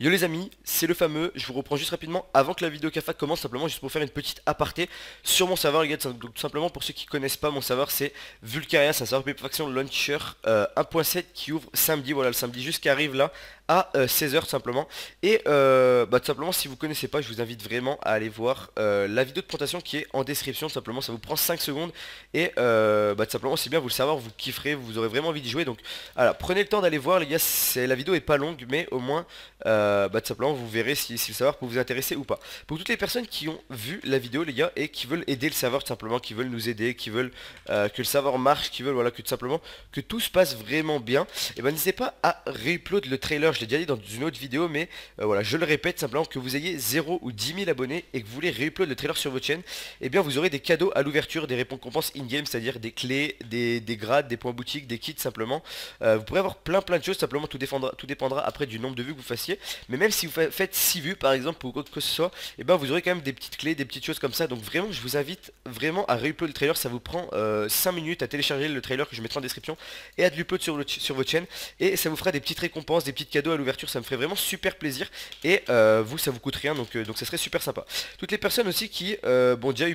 Yo les amis, c'est le fameux, je vous reprends juste rapidement avant que la vidéo Cafak commence, simplement juste pour faire une petite aparté sur mon serveur les gars. Donc tout simplement pour ceux qui connaissent pas mon serveur, c'est Vulcaria, c'est un serveur Pépéfaction Launcher 1.7 qui ouvre samedi, voilà le samedi juste qui arrive là à 16h tout simplement. Et tout simplement si vous connaissez pas, je vous invite vraiment à aller voir la vidéo de présentation qui est en description. Tout simplement ça vous prend 5 secondes et tout simplement si bien vous le savoir, vous kifferez, vous aurez vraiment envie d'y jouer. Donc voilà, prenez le temps d'aller voir les gars, la vidéo est pas longue mais au moins tout simplement vous verrez si le savoir peut vous intéresser ou pas. Pour toutes les personnes qui ont vu la vidéo les gars et qui veulent aider le serveur tout simplement, qui veulent nous aider, qui veulent que le serveur marche, qui veulent voilà que tout simplement que tout se passe vraiment bien, et ben n'hésitez pas à réupload le trailer. Je l'ai déjà dit dans une autre vidéo mais voilà je le répète simplement, que vous ayez 0 ou 10 000 abonnés et que vous voulez réupload le trailer sur votre chaîne, et bien vous aurez des cadeaux à l'ouverture, des récompenses in-game, c'est-à-dire des clés, des grades, des points boutiques, des kits simplement. Vous pourrez avoir plein de choses simplement, tout dépendra après du nombre de vues que vous fassiez. Mais même si vous faites 6 vues par exemple ou quoi que ce soit, et ben vous aurez quand même des petites clés, des petites choses comme ça. Donc vraiment je vous invite vraiment à réupload le trailer. Ça vous prend 5 minutes à télécharger le trailer que je mettrai en description et à l'upload sur votre chaîne. Et ça vous fera des petites récompenses, des petits cadeaux à l'ouverture. Ça me ferait vraiment super plaisir. Et vous ça vous coûte rien, donc ça serait super sympa. Toutes les personnes aussi qui ont déjà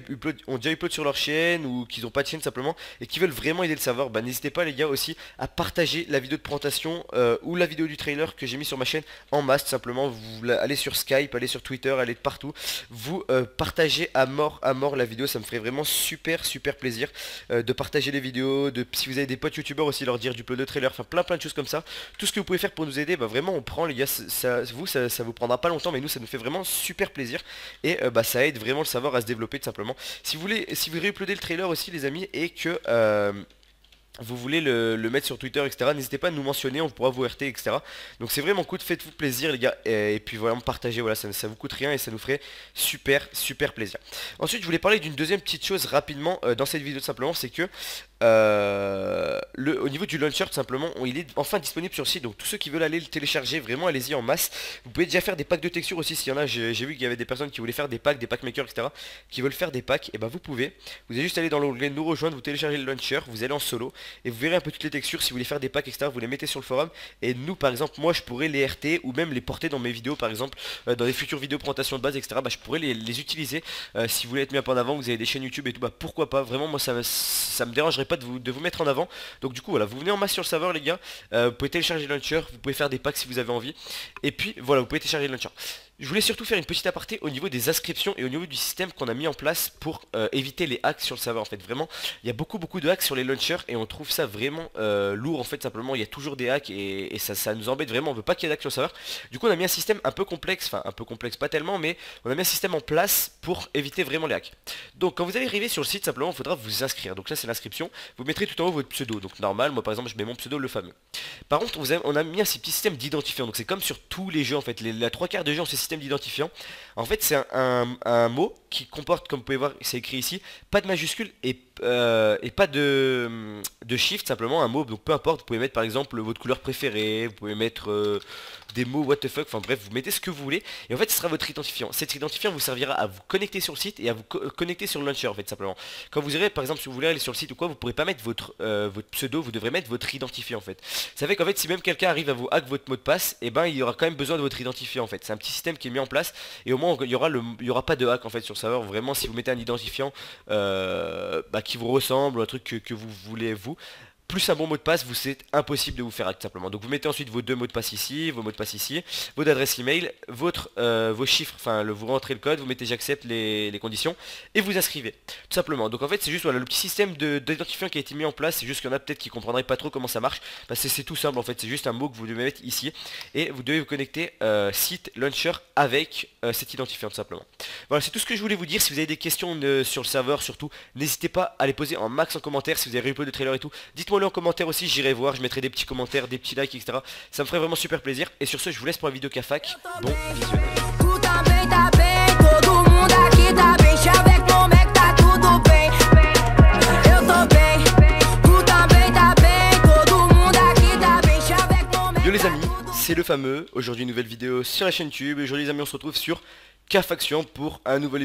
upload sur leur chaîne ou qui n'ont pas de chaîne simplement et qui veulent vraiment aider le serveur, bah n'hésitez pas les gars aussi à partager la vidéo de présentation ou la vidéo du trailer que j'ai mis sur ma chaîne en masse. Simplement vous allez sur Skype, allez sur Twitter, allez de partout, vous partagez à mort la vidéo. Ça me ferait vraiment super plaisir de partager les vidéos, si vous avez des potes youtubeurs aussi leur dire du upload de trailer, enfin plein de choses comme ça. Tout ce que vous pouvez faire pour nous aider, bah vraiment on prend les gars, ça vous prendra pas longtemps mais nous ça nous fait vraiment super plaisir. Et ça aide vraiment le serveur à se développer tout simplement. Si vous réuploadez le trailer aussi les amis et que vous voulez le mettre sur Twitter, etc. N'hésitez pas à nous mentionner, on pourra vous RT, etc. Donc c'est vraiment cool, faites-vous plaisir les gars. Et puis voilà, partagez, voilà, ça vous coûte rien et ça nous ferait super plaisir. Ensuite je voulais parler d'une deuxième petite chose rapidement dans cette vidéo tout simplement, c'est que au niveau du launcher tout simplement, il est enfin disponible sur le site. Donc tous ceux qui veulent aller le télécharger, vraiment allez-y en masse. Vous pouvez déjà faire des packs de textures aussi s'il y en a. J'ai vu qu'il y avait des personnes qui voulaient faire des pack makers, etc. Qui veulent faire des packs, et ben vous pouvez. Vous allez juste aller dans l'onglet nous rejoindre, vous téléchargez le launcher, vous allez en solo et vous verrez un peu toutes les textures. Si vous voulez faire des packs, etc. vous les mettez sur le forum. Et nous par exemple, moi je pourrais les RT ou même les porter dans mes vidéos par exemple, dans les futures vidéos présentation de base, etc. Je pourrais les utiliser. Si vous voulez être mis un peu en avant, vous avez des chaînes YouTube et tout, pourquoi pas. Vraiment moi ça me dérangerait pas de vous mettre en avant. Donc du coup voilà, vous venez en masse sur le serveur les gars, vous pouvez télécharger le launcher, vous pouvez faire des packs si vous avez envie. Et puis voilà, vous pouvez télécharger le launcher. Je voulais surtout faire une petite aparté au niveau des inscriptions et au niveau du système qu'on a mis en place pour éviter les hacks sur le serveur. En fait vraiment il y a beaucoup de hacks sur les launchers et on trouve ça vraiment lourd en fait. Simplement il y a toujours des hacks et ça nous embête vraiment. On veut pas qu'il y ait d'hacks sur le serveur. Du coup on a mis un système un peu complexe, enfin un peu complexe pas tellement, mais on a mis un système en place pour éviter vraiment les hacks. Donc quand vous allez arriver sur le site, simplement il faudra vous inscrire. Donc là c'est l'inscription, vous mettrez tout en haut votre pseudo. Donc normal, moi par exemple je mets mon pseudo, le fameux. Par contre on a mis un petit système d'identifiant. Donc c'est comme sur tous les jeux en fait, la 3/4 des jeux ont ce système d'identifiant. En fait c'est un mot qui comporte, comme vous pouvez voir c'est écrit ici, pas de majuscule et pas de shift, simplement un mot. Donc peu importe, vous pouvez mettre par exemple votre couleur préférée, vous pouvez mettre des mots what the fuck, enfin bref vous mettez ce que vous voulez. Et en fait ce sera votre identifiant. Cet identifiant vous servira à vous connecter sur le site et à vous connecter sur le launcher en fait simplement. Quand vous irez par exemple, si vous voulez aller sur le site ou quoi, vous pourrez pas mettre votre pseudo, vous devrez mettre votre identifiant en fait. Ça fait qu'en fait si même quelqu'un arrive à vous hack votre mot de passe, et ben il y aura quand même besoin de votre identifiant en fait. C'est un petit système qui est mis en place et au moins il y aura pas de hack en fait sur le serveur. Vraiment si vous mettez un identifiant qui vous ressemble, un truc que vous voulez vous, plus un bon mot de passe, c'est impossible de vous faire hack simplement. Donc vous mettez ensuite vos deux mots de passe ici, vos mots de passe ici, votre adresse email, vos chiffres, vous rentrez le code, vous mettez j'accepte les conditions et vous inscrivez. Tout simplement. Donc en fait c'est juste voilà, le petit système d'identifiant qui a été mis en place. C'est juste qu'il y en a peut-être qui comprendraient pas trop comment ça marche. C'est tout simple en fait, c'est juste un mot que vous devez mettre ici et vous devez vous connecter site launcher avec cet identifiant tout simplement. Voilà, c'est tout ce que je voulais vous dire. Si vous avez des questions sur le serveur surtout, n'hésitez pas à les poser en max en commentaire. Si vous avez replay de trailer et tout, dites-moi en commentaire aussi, j'irai voir, je mettrai des petits commentaires, des petits likes, etc. Ça me ferait vraiment super plaisir. Et sur ce, je vous laisse pour la vidéo Cafak. Bon visionnage. Yo les amis, c'est le fameux. Aujourd'hui une nouvelle vidéo sur la chaîne YouTube. Et aujourd'hui les amis on se retrouve sur K-Faction pour un nouvel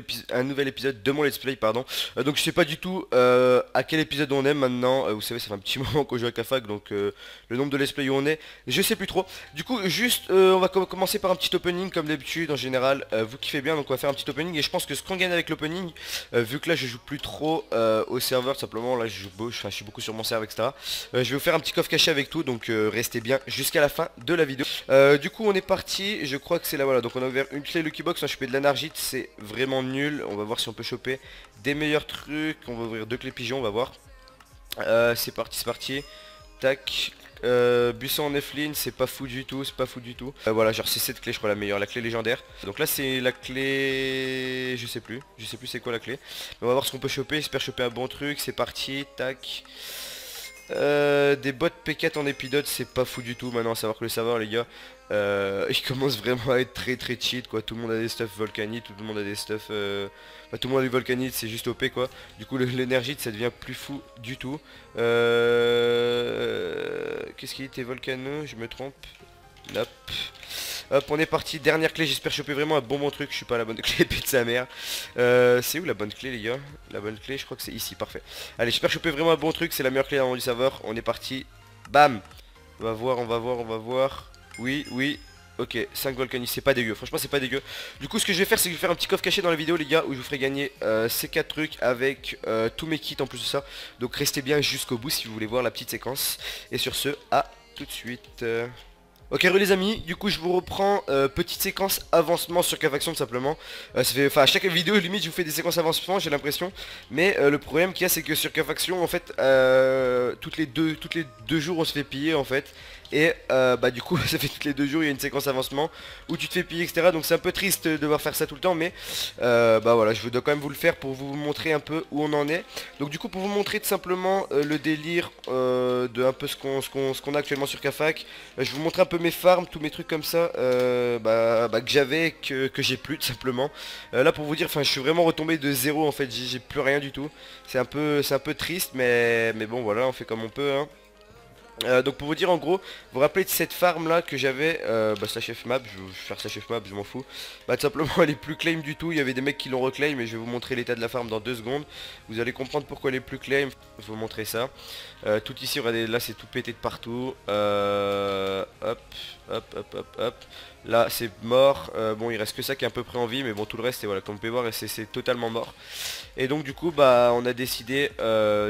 épisode de mon let's play, pardon. Donc je sais pas du tout à quel épisode on est maintenant. Vous savez, ça fait un petit moment qu'on joue à K-Fac, donc le nombre de let's play où on est, je sais plus trop. Du coup, juste on va commencer par un petit opening comme d'habitude. En général, vous kiffez bien, donc on va faire un petit opening. Et je pense que ce qu'on gagne avec l'opening, vu que là je joue plus trop au serveur, simplement là je suis beaucoup sur mon serveur, etc. Je vais vous faire un petit coffre caché avec tout, donc restez bien jusqu'à la fin de la vidéo. Du coup on est parti, je crois que c'est là, voilà. Donc on a ouvert une clé Lucky Box, on a chopé de l'anargite, c'est vraiment nul. On va voir si on peut choper des meilleurs trucs. On va ouvrir 2 clés pigeons, on va voir. C'est parti, c'est parti. Tac. Buisson en Nepheline, c'est pas fou du tout, c'est pas fou du tout. Voilà, genre c'est cette clé, je crois, la meilleure, la clé légendaire. Donc là c'est la clé, je sais plus c'est quoi la clé. Mais on va voir ce qu'on peut choper, j'espère choper un bon truc. C'est parti, tac. Des bots P4 en épidote, c'est pas fou du tout. Maintenant à savoir que le serveur, les gars, il commence vraiment à être très cheat, quoi. Tout le monde a des stuff volcanite, tout le monde a des stuff enfin, tout le monde a du volcanite, c'est juste OP, quoi. Du coup l'énergie ça devient plus fou du tout. Qu'est-ce qu'il était volcaneux, je me trompe. Hop. Hop, on est parti, dernière clé, j'espère choper vraiment un bon truc. Je suis pas à la bonne clé, pète sa mère. C'est où la bonne clé, les gars? La bonne clé, je crois que c'est ici, parfait. Allez, j'espère choper vraiment un bon truc, c'est la meilleure clé avant du serveur. On est parti, bam. On va voir, on va voir, on va voir. Oui, oui. Ok, 5 volcanistes, c'est pas dégueu, franchement c'est pas dégueu. Du coup ce que je vais faire, c'est que je vais faire un petit coffre caché dans la vidéo, les gars, où je vous ferai gagner ces 4 trucs avec tous mes kits en plus de ça. Donc restez bien jusqu'au bout si vous voulez voir la petite séquence. Et sur ce, à tout de suite. Ok les amis, du coup je vous reprends petite séquence avancement sur K-Faction tout simplement. Ça fait, enfin à chaque vidéo limite je vous fais des séquences avancement, j'ai l'impression. Mais le problème qu'il y a, c'est que sur K-Faction en fait toutes les deux jours on se fait piller en fait. Et bah du coup ça fait toutes les 2 jours il y a une séquence avancement où tu te fais piller, etc. Donc c'est un peu triste de devoir faire ça tout le temps, mais bah voilà, je dois quand même vous le faire pour vous montrer un peu où on en est. Donc du coup pour vous montrer tout simplement le délire de un peu ce qu'on a actuellement sur K-Fac, je vais vous montrer un peu mes farms, tous mes trucs comme ça que j'avais, que j'ai plus tout simplement. Là pour vous dire, enfin je suis vraiment retombé de zéro en fait, j'ai plus rien du tout. C'est un peu triste, mais bon voilà, on fait comme on peut, hein. Donc pour vous dire en gros, vous vous rappelez de cette farm là que j'avais, slash F map, je vais faire slash F map, je m'en fous. Bah tout simplement elle est plus claim du tout, il y avait des mecs qui l'ont reclaim, mais je vais vous montrer l'état de la farm dans 2 secondes. Vous allez comprendre pourquoi elle est plus claim, je vais vous montrer ça. Tout ici, regardez, là c'est tout pété de partout. Hop, hop, hop, hop, hop. Là c'est mort, bon il reste que ça qui est à peu près en vie, mais bon tout le reste, et voilà, comme vous pouvez voir, c'est totalement mort. Et donc du coup bah on a décidé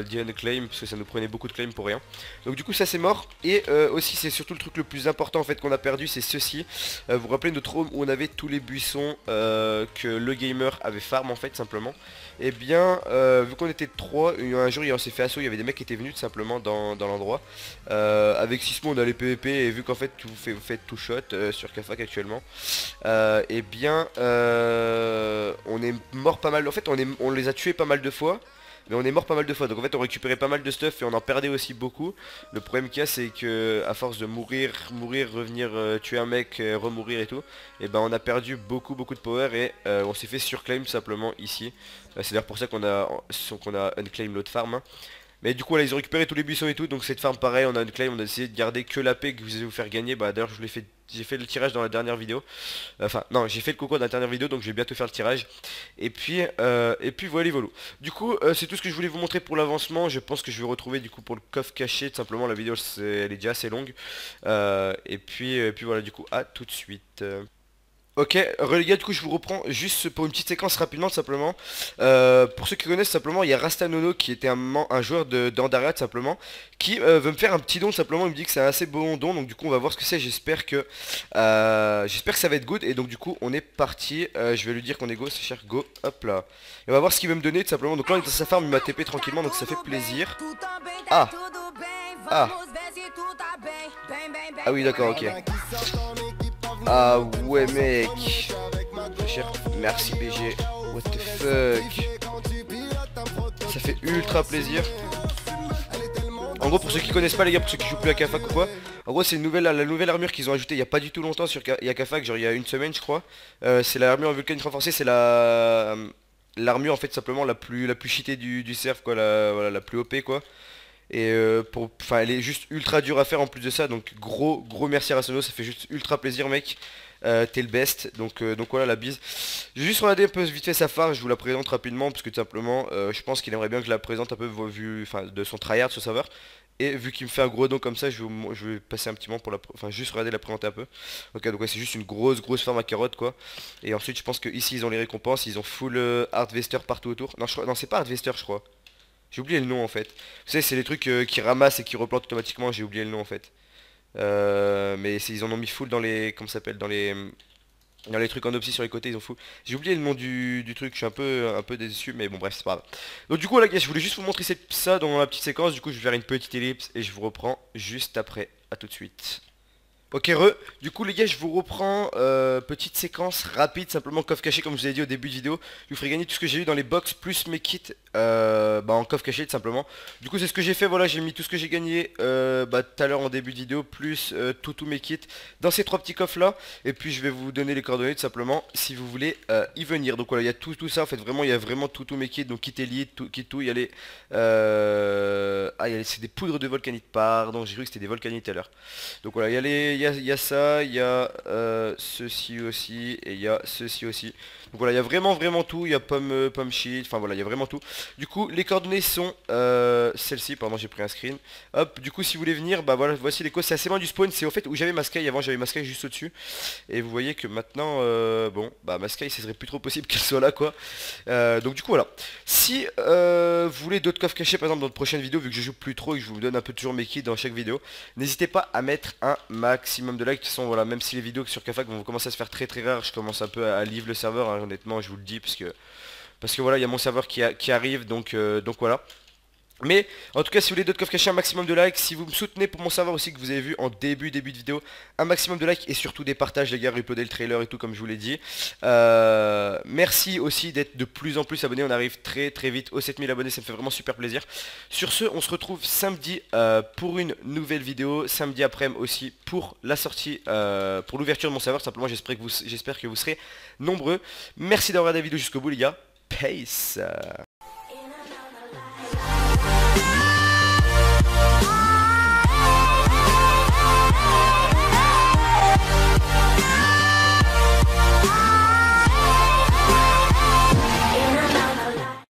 d'y unclaim, parce que ça nous prenait beaucoup de claim pour rien. Donc du coup ça c'est mort. Et aussi c'est surtout le truc le plus important en fait qu'on a perdu, c'est ceci. Vous vous rappelez notre home où on avait tous les buissons que le gamer avait farm en fait simplement. Et bien vu qu'on était 3, un jour on s'est fait assaut, il y avait des mecs qui étaient venus tout simplement dans l'endroit. Avec Sismo on a les PVP, et vu qu'en fait vous faites tout shot sur K-Fac actuellement, et bien on est mort pas mal, en fait on les a tués pas mal de fois. Mais on est mort pas mal de fois, donc en fait on récupérait pas mal de stuff et on en perdait aussi beaucoup. Le problème qu'il y a, c'est que à force de mourir, revenir tuer un mec, remourir et tout, et ben on a perdu beaucoup de power, et on s'est fait surclaim simplement ici. C'est d'ailleurs pour ça qu'on a unclaim l'autre farm, hein. Mais du coup là ils ont récupéré tous les buissons et tout, donc cette farm pareil, on a unclaim, on a essayé de garder que la paix que vous allez vous faire gagner. Bah d'ailleurs j'ai fait le tirage dans la dernière vidéo. Enfin non, j'ai fait le concours dans la dernière vidéo, donc je vais bientôt faire le tirage. Et puis voilà, voilà. Du coup c'est tout ce que je voulais vous montrer pour l'avancement. Je pense que je vais retrouver du coup pour le coffre caché tout simplement. La vidéo elle est déjà assez longue. Et puis voilà, du coup à tout de suite. Ok, les gars, du coup je vous reprends juste pour une petite séquence rapidement tout simplement. Pour ceux qui connaissent simplement, il y a Rastanono qui était un joueur d'Andaria tout simplement, qui veut me faire un petit don tout simplement. Il me dit que c'est un assez bon don, donc du coup on va voir ce que c'est. J'espère que ça va être good. Et donc du coup on est parti, je vais lui dire qu'on est go, c'est cher, go, hop là. Et on va voir ce qu'il veut me donner tout simplement. Donc là on est dans sa farm, il m'a TP tranquillement, donc ça fait plaisir. Ah, ah, ah oui d'accord, ok. Ah ouais mec, cher, merci BG, what the fuck. Ça fait ultra plaisir. En gros pour ceux qui connaissent pas les gars, pour ceux qui jouent plus à K-Fac ou quoi, en gros c'est la nouvelle armure qu'ils ont ajoutée il y a pas du tout longtemps sur K-Fac, genre il y a une semaine je crois. C'est l'armure vulcanique renforcée, c'est l'armure en fait simplement la plus cheatée du serve quoi, voilà, la plus OP quoi. Et enfin elle est juste ultra dure à faire en plus de ça, donc gros merci à Rasono, ça fait juste ultra plaisir mec. t'es le best, donc voilà la bise. J'ai juste regardé un peu vite fait sa phare, je vous la présente rapidement parce que tout simplement je pense qu'il aimerait bien que je la présente un peu vu, enfin, de son tryhard, ce serveur. Et vu qu'il me fait un gros don comme ça, je vais passer un petit moment pour enfin juste regarder la présenter un peu. Ok, donc ouais, c'est juste une grosse farm à carottes quoi. Et ensuite je pense que ici ils ont les récompenses, ils ont full harvester partout autour. Non, non c'est pas harvester je crois. J'ai oublié le nom en fait. Vous savez c'est les trucs qui ramassent et qui replantent automatiquement, j'ai oublié le nom en fait. Mais ils en ont mis full dans les, comment ça s'appelle, dans les trucs en opsi sur les côtés, ils ont fou. J'ai oublié le nom du truc, je suis un peu déçu, mais bon bref, c'est pas grave. Donc du coup là, je voulais juste vous montrer ça dans la petite séquence, du coup je vais faire une petite ellipse et je vous reprends juste après. À tout de suite. Ok du coup les gars je vous reprends, petite séquence rapide, simplement coffre caché comme je vous ai dit au début de vidéo. Je vous ferai gagner tout ce que j'ai eu dans les box plus mes kits en coffre caché tout simplement. Du coup c'est ce que j'ai fait, voilà j'ai mis tout ce que j'ai gagné tout à l'heure en début de vidéo plus tous mes kits dans ces trois petits coffres là. Et puis je vais vous donner les coordonnées tout simplement si vous voulez y venir. Donc voilà il y a tout ça en fait, vraiment il y a vraiment tous mes kits, donc kit elite, kit tout, il y a les... c'est des poudres de volcanite, pardon j'ai cru que c'était des volcanites tout à l'heure. Donc voilà, il y a ça, il y a ceci aussi, et il y a ceci aussi. Donc voilà, il y a vraiment tout, il y a pomme sheet, enfin voilà, il y a vraiment tout. Du coup, les coordonnées sont celles-ci, pardon, j'ai pris un screen. Hop, du coup, si vous voulez venir, bah voilà, voici les codes, c'est assez loin du spawn, c'est au fait où j'avais ma sky, avant j'avais ma sky juste au-dessus. Et vous voyez que maintenant, bon, bah ma sky, ce serait plus trop possible qu'elle soit là, quoi. Donc du coup, voilà. Si vous voulez d'autres coffres cachés, par exemple, dans de prochaines vidéos, vu que je joue plus trop et que je vous donne un peu toujours mes kits dans chaque vidéo, n'hésitez pas à mettre un maximum de likes. De toute façon, voilà, même si les vidéos sur Kafac vont commencer à se faire très rares, je commence un peu à livre le serveur, hein, honnêtement, je vous le dis, parce que voilà, il y a mon serveur qui arrive, donc voilà. Mais en tout cas si vous voulez d'autres coffres cachés, un maximum de likes. Si vous me soutenez pour mon serveur aussi que vous avez vu en début de vidéo, un maximum de likes et surtout des partages les gars, uploader le trailer et tout comme je vous l'ai dit. Merci aussi d'être de plus en plus abonnés, on arrive très vite aux 7000 abonnés, ça me fait vraiment super plaisir. Sur ce on se retrouve samedi pour une nouvelle vidéo, samedi après-midi aussi pour la sortie, pour l'ouverture de mon serveur. Simplement j'espère que vous serez nombreux. Merci d'avoir regardé la vidéo jusqu'au bout les gars, peace.